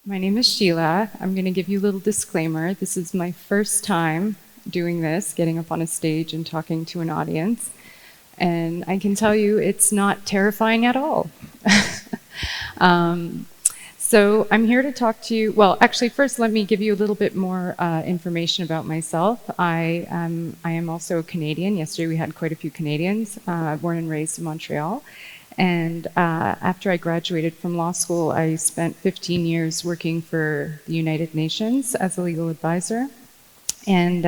My name is Sheila. I'm going to give you a little disclaimer. This is my first time doing this, getting up on a stage and talking to an audience. And I can tell you it's not terrifying at all. um, so I'm here to talk to you. Well, actually, first let me give you a little bit more information about myself. I am also a Canadian. Yesterday we had quite a few Canadians, born and raised in Montreal. And after I graduated from law school, I spent 15 years working for the United Nations as a legal advisor. And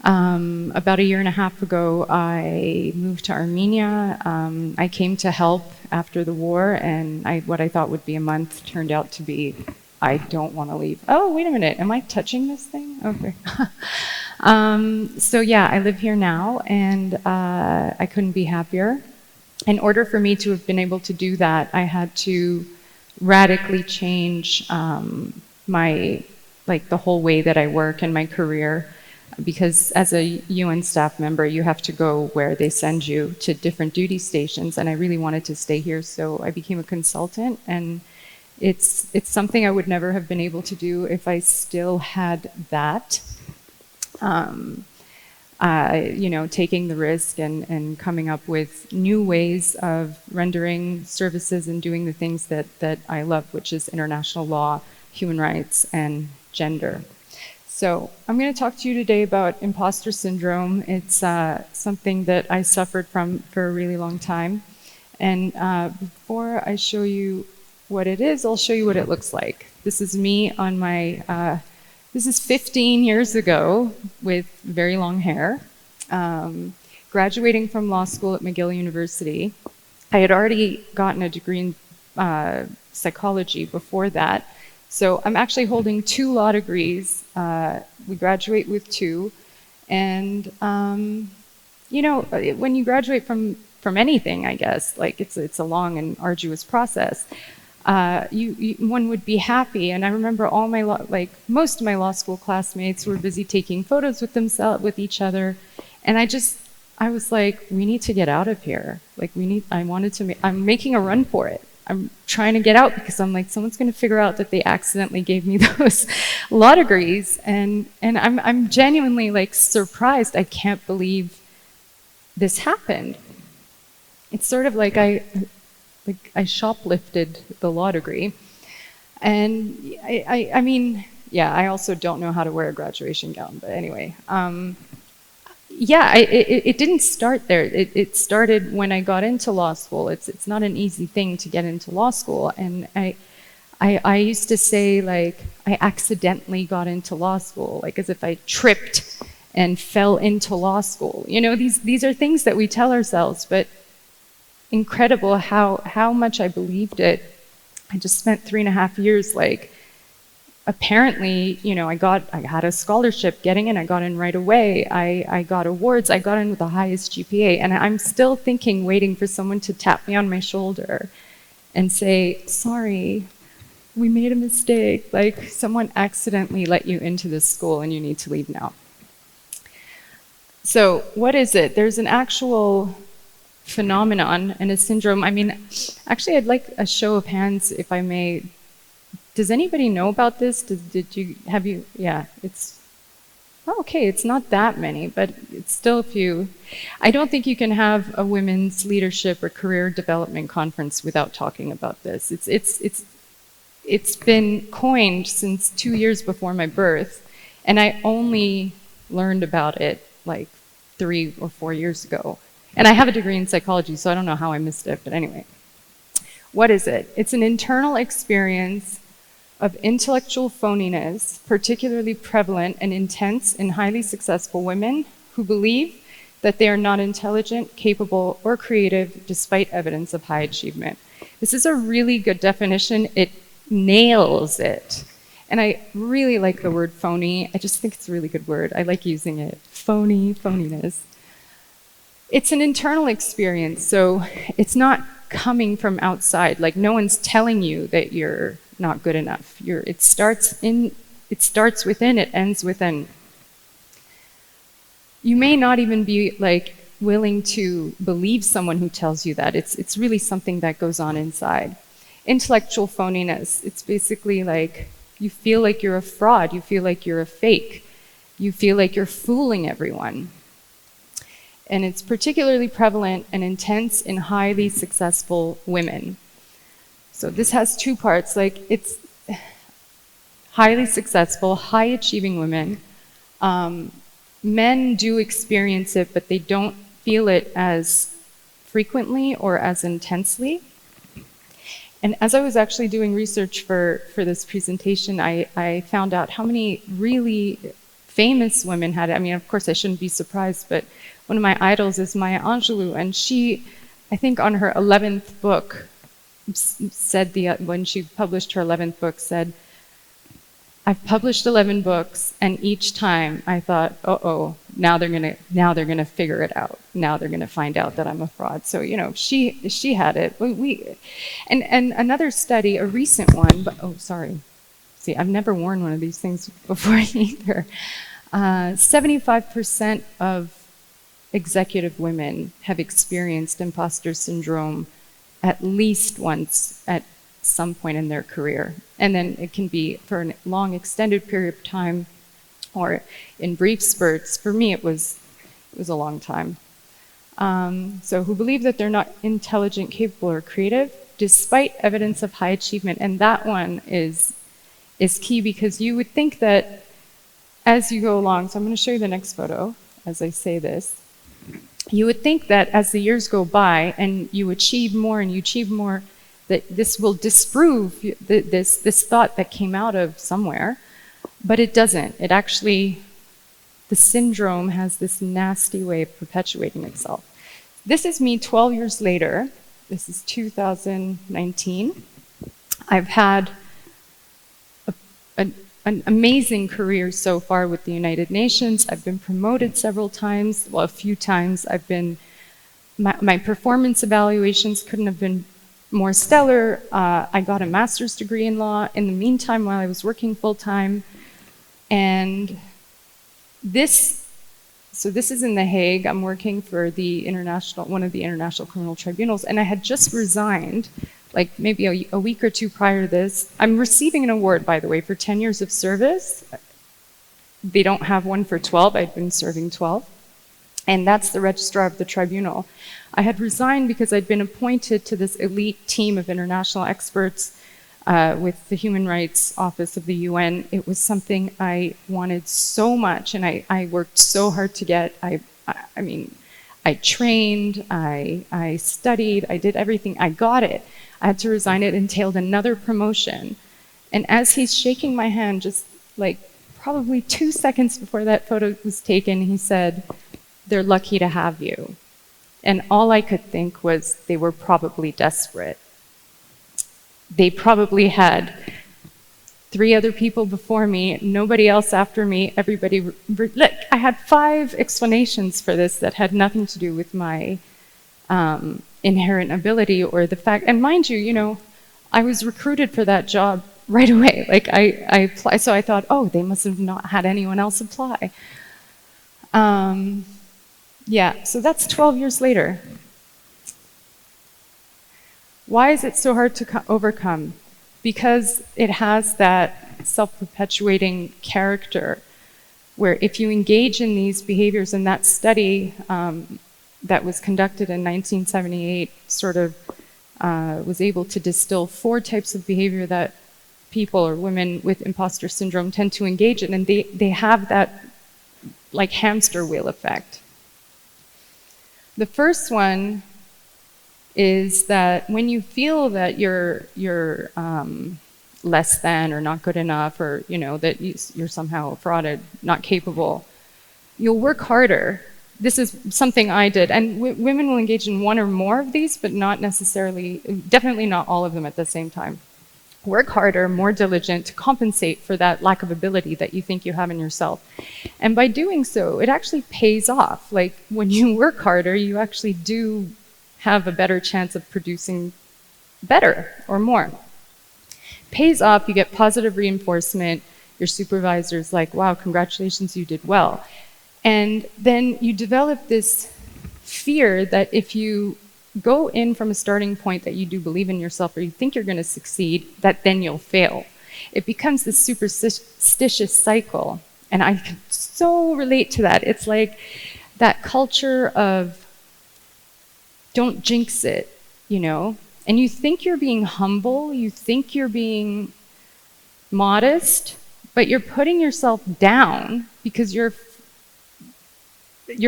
about a year and a half ago, I moved to Armenia. I came to help after the war, and what I thought would be a month turned out to be, I don't want to leave. Oh, wait a minute, am I touching this thing? Okay. So yeah, I live here now, and I couldn't be happier. In order for me to have been able to do that, I had to radically change the whole way that I work and my career, because as a UN staff member, you have to go where they send you to different duty stations, and I really wanted to stay here, so I became a consultant, and it's something I would never have been able to do if I still had that. Taking the risk and coming up with new ways of rendering services and doing the things that I love, which is international law, human rights, and gender. So I'm going to talk to you today about imposter syndrome. It's something that I suffered from for a really long time. And before I show you what it is, I'll show you what it looks like. This is me on my... This is 15 years ago with very long hair, graduating from law school at McGill University. I had already gotten a degree in psychology before that. So I'm actually holding 2 law degrees. We graduate with 2. And, when you graduate from anything, I guess, like it's a long and arduous process. One would be happy, and I remember all my most of my law school classmates were busy taking photos with themselves, with each other, and I was like, we need to get out of here. I'm making a run for it. I'm trying to get out because I'm like, someone's going to figure out that they accidentally gave me those law degrees, and I'm genuinely surprised. I can't believe this happened. It's sort of like I shoplifted the law degree. And I mean, yeah, I also don't know how to wear a graduation gown, but anyway. It didn't start there. It started when I got into law school. It's not an easy thing to get into law school. And I used to say, I accidentally got into law school, as if I tripped and fell into law school. These are things that we tell ourselves, but incredible how much I believed it. I just spent 3.5 years apparently, I had a scholarship getting in, I got in right away, I got awards, I got in with the highest GPA, and I'm still waiting for someone to tap me on my shoulder and say, sorry, we made a mistake, someone accidentally let you into this school and you need to leave now. So what is it? There's an actual phenomenon and a syndrome. I mean, actually, I'd like a show of hands, if I may. Does anybody know about this? Yeah, it's, oh, okay, it's not that many, but it's still a few. I don't think you can have a women's leadership or career development conference without talking about this. It's been coined since 2 years before my birth, and I only learned about it 3 or 4 years ago. And I have a degree in psychology, so I don't know how I missed it, but anyway. What is it? It's an internal experience of intellectual phoniness, particularly prevalent and intense in highly successful women who believe that they are not intelligent, capable, or creative despite evidence of high achievement. This is a really good definition. It nails it. And I really like the word phony. I just think it's a really good word. I like using it. Phony, phoniness. It's an internal experience, so it's not coming from outside. No one's telling you that you're not good enough. It starts within, it ends within. You may not even be willing to believe someone who tells you that. It's really something that goes on inside. Intellectual phoniness. It's basically like you feel like you're a fraud, you feel like you're a fake, you feel like you're fooling everyone. And it's particularly prevalent and intense in highly successful women. So this has two parts, like it's highly successful, high achieving women. Men do experience it, but they don't feel it as frequently or as intensely. And as I was actually doing research for this presentation, I found out how many really famous women had it. I mean, of course, I shouldn't be surprised, but one of my idols is Maya Angelou, and she, I think on her 11th book, said when she published her 11th book, said, I've published 11 books, and each time I thought, uh-oh, now they're gonna figure it out. Now they're gonna find out that I'm a fraud. So, you know, she had it. And another study, a recent one, but oh, sorry. See, I've never worn one of these things before either. 75% of executive women have experienced imposter syndrome at least once at some point in their career. And then it can be for a long extended period of time or in brief spurts. For me, it was a long time. So who believe that they're not intelligent, capable, or creative, despite evidence of high achievement. And that one is key, because you would think that as you go along, so I'm going to show you the next photo as I say this, you would think that as the years go by and you achieve more and you achieve more, that this will disprove this thought that came out of somewhere, but it doesn't. It actually, the syndrome has this nasty way of perpetuating itself. This is me 12 years later. This is 2019. I've had an amazing career so far with the United Nations. I've been promoted several times, well, a few times. My performance evaluations couldn't have been more stellar. I got a master's degree in law in the meantime while I was working full-time. And this is in The Hague. I'm working for one of the international criminal tribunals, and I had just resigned, like maybe a week or two prior to this. I'm receiving an award, by the way, for 10 years of service. They don't have one for 12. I'd been serving 12. And that's the registrar of the tribunal. I had resigned because I'd been appointed to this elite team of international experts with the Human Rights Office of the UN. It was something I wanted so much, and I worked so hard to get. I mean, I trained, I studied, I did everything. I got it. I had to resign. It entailed another promotion. And as he's shaking my hand, just like probably 2 seconds before that photo was taken, he said, "They're lucky to have you." And all I could think was they were probably desperate. They probably had 3 other people before me, nobody else after me, everybody. Look, I had 5 explanations for this that had nothing to do with my inherent ability or the fact, and mind you, I was recruited for that job right away. Like I applied, so I thought, oh, they must have not had anyone else apply. Yeah, so that's 12 years later. Why is it so hard to overcome? Because it has that self-perpetuating character where if you engage in these behaviors, and that study that was conducted in 1978 sort of was able to distill 4 types of behavior that people or women with imposter syndrome tend to engage in, and they have that like hamster wheel effect. The first one is that when you feel that you're less than or not good enough, or that you're somehow a fraud or not capable, you'll work harder. This is something I did, and women will engage in 1 or more of these, but not necessarily, definitely not all of them at the same time. Work harder, more diligent, to compensate for that lack of ability that you think you have in yourself. And by doing so, it actually pays off. Like when you work harder, you actually do have a better chance of producing better or more. Pays off, you get positive reinforcement. Your supervisor's like, wow, congratulations, you did well. And then you develop this fear that if you go in from a starting point that you do believe in yourself or you think you're going to succeed, that then you'll fail. It becomes this superstitious cycle. And I can so relate to that. It's like that culture of don't jinx it, you know? And you think you're being humble, you think you're being modest, but you're putting yourself down because you're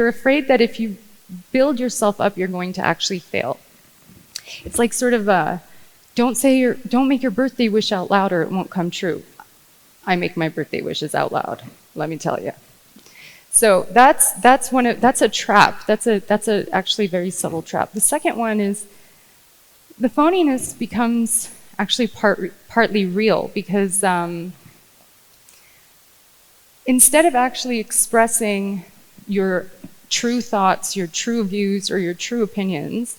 afraid that if you build yourself up, you're going to actually fail. It's like sort of don't make your birthday wish out loud or it won't come true. I make my birthday wishes out loud, let me tell you. So that's a trap. That's a actually very subtle trap. The second one is the phoniness becomes actually partly real because instead of actually expressing your true thoughts, your true views, or your true opinions,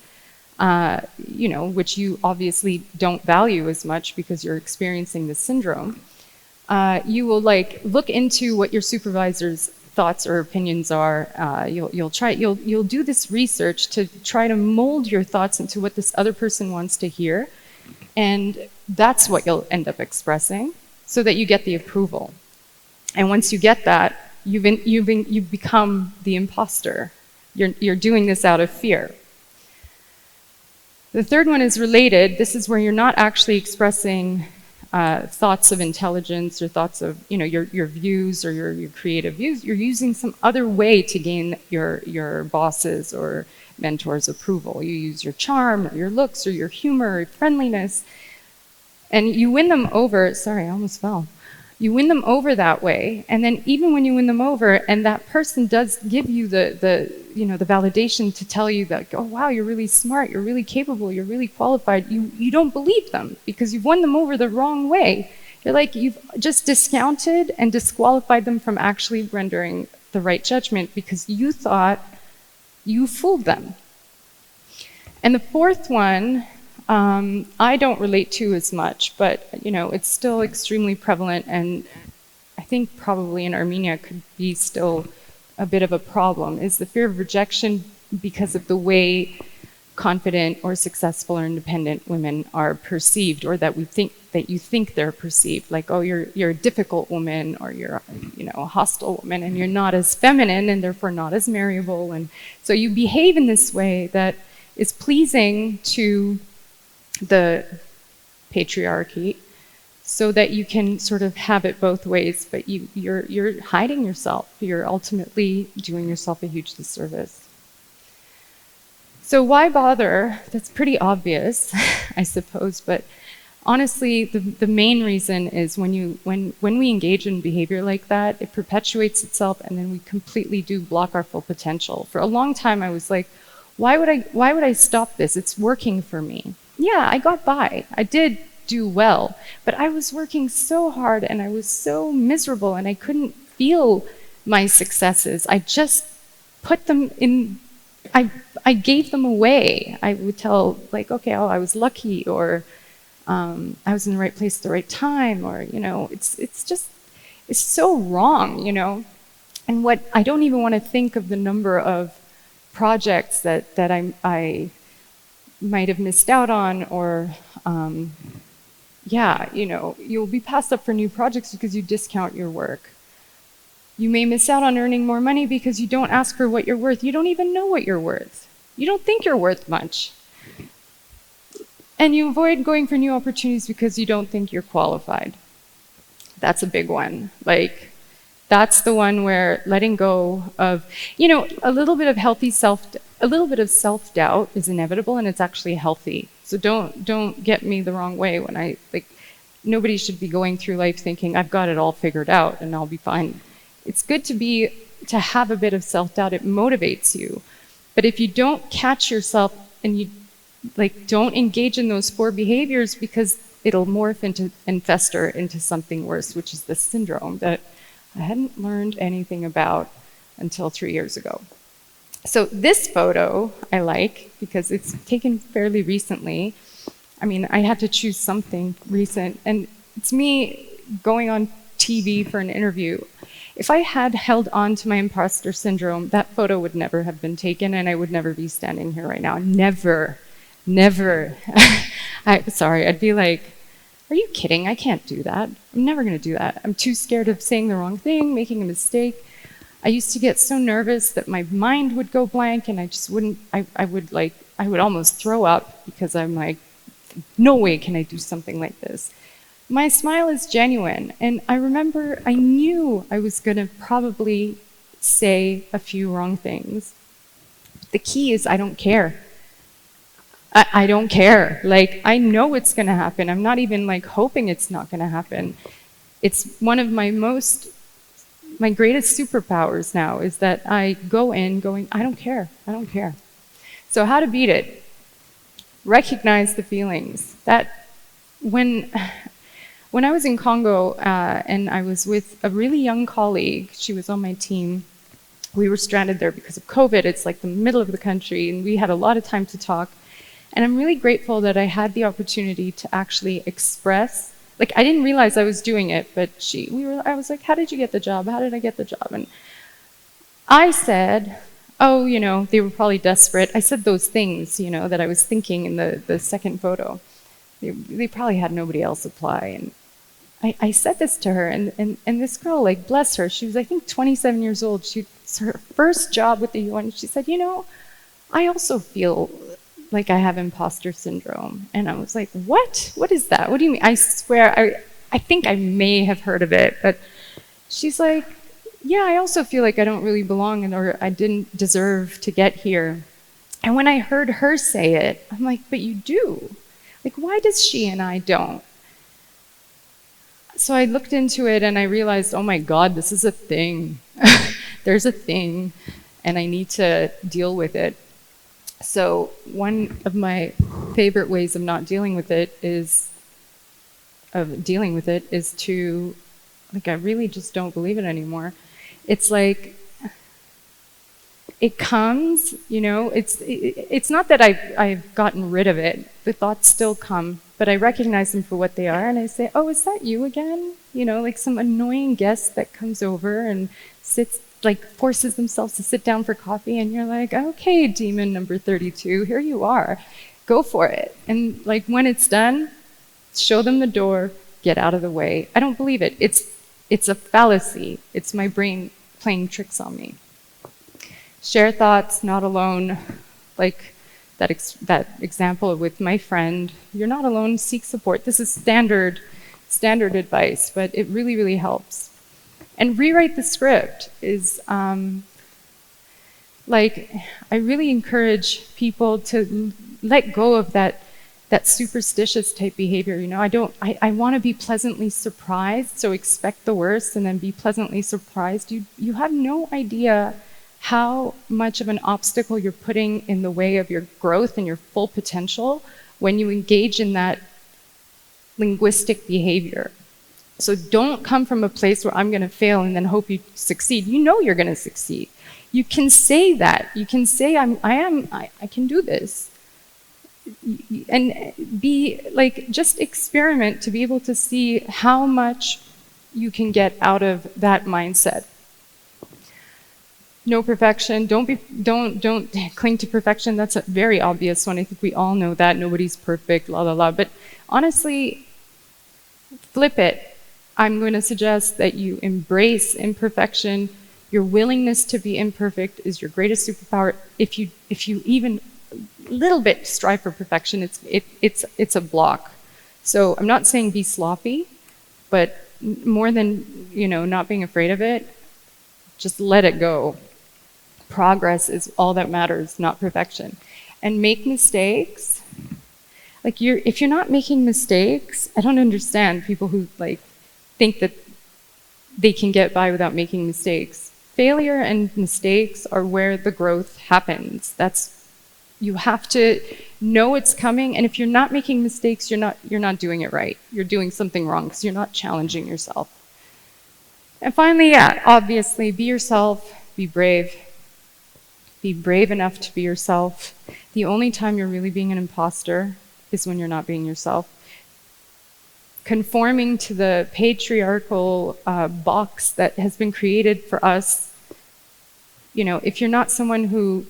you know, which you obviously don't value as much because you're experiencing this syndrome, you will like look into what your supervisor's thoughts or opinions are. You'll do this research to try to mold your thoughts into what this other person wants to hear, and that's what you'll end up expressing, so that you get the approval. And once you get that, you've become the imposter. You're doing this out of fear. The third one is related. This is where you're not actually expressing thoughts of intelligence or thoughts of, you know, your views or your creative views. You're using some other way to gain your boss's or mentor's approval. You use your charm or your looks or your humor or friendliness, and you win them over. Sorry, I almost fell. You win them over that way, and then even when you win them over, and that person does give you the validation to tell you that, oh wow, you're really smart, you're really capable, you're really qualified, you don't believe them because you've won them over the wrong way. You're like, you've just discounted and disqualified them from actually rendering the right judgment because you thought you fooled them. And the fourth one, I don't relate to as much, but you know, it's still extremely prevalent, and I think probably in Armenia could be still a bit of a problem, is the fear of rejection because of the way confident or successful or independent women are perceived, or that you think they're perceived. Like, oh, you're a difficult woman, or you're a hostile woman, and you're not as feminine and therefore not as marriable. And so you behave in this way that is pleasing to the patriarchy, so that you can sort of have it both ways, but you're hiding yourself. You're ultimately doing yourself a huge disservice. So why bother? That's pretty obvious, I suppose, but honestly, the main reason is when we engage in behavior like that, it perpetuates itself, and then we completely do block our full potential. For a long time, I was like, why would I stop this? It's working for me. Yeah, I got by. I did do well, but I was working so hard and I was so miserable and I couldn't feel my successes. I just put them in, I gave them away. I would tell, like, okay, oh, I was lucky, or I was in the right place at the right time, or, you know, it's so wrong, you know. And what, I don't even want to think of the number of projects that I might have missed out on, or yeah, you know, you'll be passed up for new projects because you discount your work. You may miss out on earning more money because you don't ask for what you're worth. You don't even know what you're worth. You don't think you're worth much. And you avoid going for new opportunities because you don't think you're qualified. That's a big one. Like, that's the one where letting go of, you know, a little bit of self-doubt is inevitable, and it's actually healthy. So don't get me the wrong way when nobody should be going through life thinking, I've got it all figured out and I'll be fine. It's good to have a bit of self-doubt. It motivates you. But if you don't catch yourself and you don't engage in those 4 behaviors, because it'll morph into and fester into something worse, which is this syndrome that I hadn't learned anything about until 3 years ago. So this photo I like because it's taken fairly recently. I mean, I had to choose something recent, and it's me going on TV for an interview. If I had held on to my imposter syndrome, that photo would never have been taken and I would never be standing here right now. Never, never. Sorry, I'd be like, are you kidding? I can't do that. I'm never gonna do that. I'm too scared of saying the wrong thing, making a mistake. I used to get so nervous that my mind would go blank and I just wouldn't, I would almost throw up because I'm like, no way can I do something like this. My smile is genuine, and I remember I knew I was gonna probably say a few wrong things. The key is I don't care. I don't care. Like, I know it's gonna happen. I'm not even like hoping it's not gonna happen. It's one of my greatest superpowers now is that I go in going, I don't care, I don't care. So how to beat it? Recognize the feelings. That when I was in Congo and I was with a really young colleague, she was on my team, we were stranded there because of COVID. It's like the middle of the country and we had a lot of time to talk. And I'm really grateful that I had the opportunity to actually express, like I didn't realize I was doing it, but I was like, how did you get the job? How did I get the job? And I said, oh, you know, they were probably desperate. I said those things, you know, that I was thinking in the second photo. They probably had nobody else apply. And I said this to her, and this girl, like, bless her, she was, I think, 27 years old. It's her first job with the UN. She said, you know, I also feel like I have imposter syndrome. And I was like, what? What is that? What do you mean? I swear, I think I may have heard of it, but she's like, yeah, I also feel like I don't really belong or I didn't deserve to get here. And when I heard her say it, I'm like, but you do. Like, why does she and I don't? So I looked into it and I realized, oh my God, this is a thing. There's a thing, and I need to deal with it. So one of my favorite ways of not dealing with it is to, like, I really just don't believe it anymore. It's like, it comes, you know, it's not that I've gotten rid of it. The thoughts still come, but I recognize them for what they are, and I say, oh, is that you again? You know, like some annoying guest that comes over and sits, like, forces themselves to sit down for coffee, and you're like, okay, demon number 32, here you are. Go for it. And like, when it's done, show them the door, get out of the way. I don't believe it. It's a fallacy. It's my brain playing tricks on me. Share thoughts, not alone. Like that example with my friend, you're not alone, seek support. This is standard advice, but it really, really helps. And rewrite the script is, like, I really encourage people to let go of that superstitious type behavior. You know, I want to be pleasantly surprised, so expect the worst and then be pleasantly surprised. You have no idea how much of an obstacle you're putting in the way of your growth and your full potential when you engage in that linguistic behavior. So don't come from a place where I'm going to fail and then hope you succeed. You know you're going to succeed. You can say that. You can say, I can do this. And be like, just experiment to be able to see how much you can get out of that mindset. No perfection. Don't cling to perfection. That's a very obvious one. I think we all know that. Nobody's perfect, la la la. But honestly, flip it. I'm going to suggest that you embrace imperfection. Your willingness to be imperfect is your greatest superpower. If you even a little bit strive for perfection, it's a block. So I'm not saying be sloppy, but more than, you know, not being afraid of it, just let it go. Progress is all that matters, not perfection. And make mistakes. Like, if you're not making mistakes, I don't understand people who like think that they can get by without making mistakes. Failure and mistakes are where the growth happens. You have to know it's coming, and if you're not making mistakes, you're not doing it right. You're doing something wrong because you're not challenging yourself. And finally, yeah, obviously, be yourself, be brave. Be brave enough to be yourself. The only time you're really being an imposter is when you're not being yourself. conforming to the patriarchal box that has been created for us. You know, if you're not someone who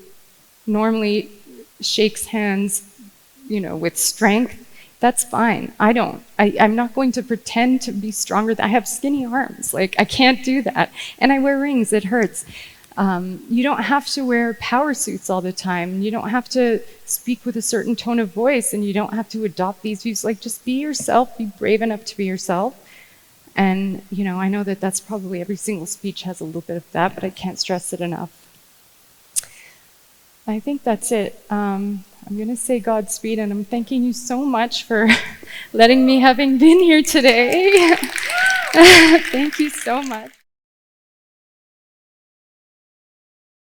normally shakes hands, you know, with strength, that's fine. I'm not going to pretend to be stronger. I have skinny arms. Like, I can't do that. And I wear rings. It hurts. You don't have to wear power suits all the time. You don't have to speak with a certain tone of voice, and you don't have to adopt these views. Like, just be yourself. Be brave enough to be yourself. And, you know, I know that that's probably every single speech has a little bit of that, but I can't stress it enough. I think that's it. I'm going to say Godspeed, and I'm thanking you so much for letting me having been here today. Thank you so much.